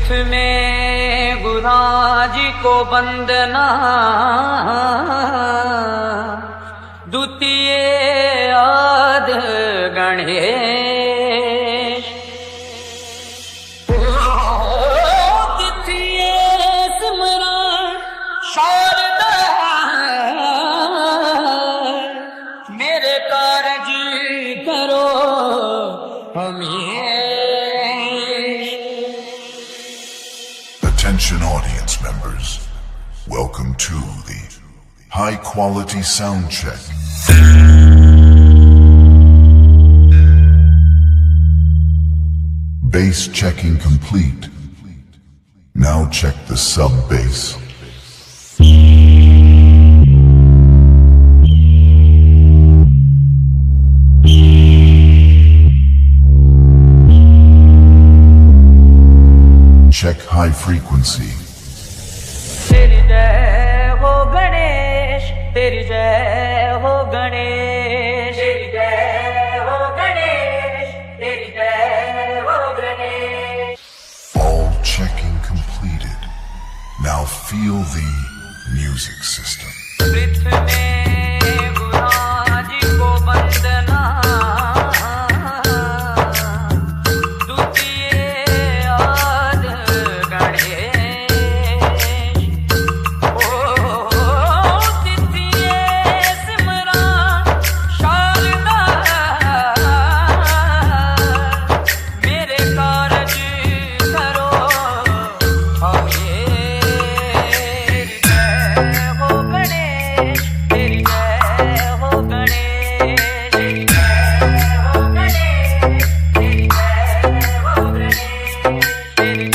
पृथ्वी में गुराज को वंदना, द्वितीय आद गणेश, तृतीय सिमरन शारदा, मेरे कारज करो हमें। Attention audience members, welcome to the high quality sound check. Bass checking complete. Now check the sub bass. Check high frequency. तेरी जय हो गणेश, तेरी जय हो गणेश, तेरी जय हो गणेश, तेरी जय हो Ganesh. All checking completed. Now feel the music system. पृथ्वी में गुराज को वंदना, द्वितीय आद गणेश, ओ तृतीय सिमरन शारदा, मेरे कारज करो हमें। जय हो गणेश, तेरी जय हो गणेश, तेरी जय हो गणेश, तेरी जय हो गणेश, तेरी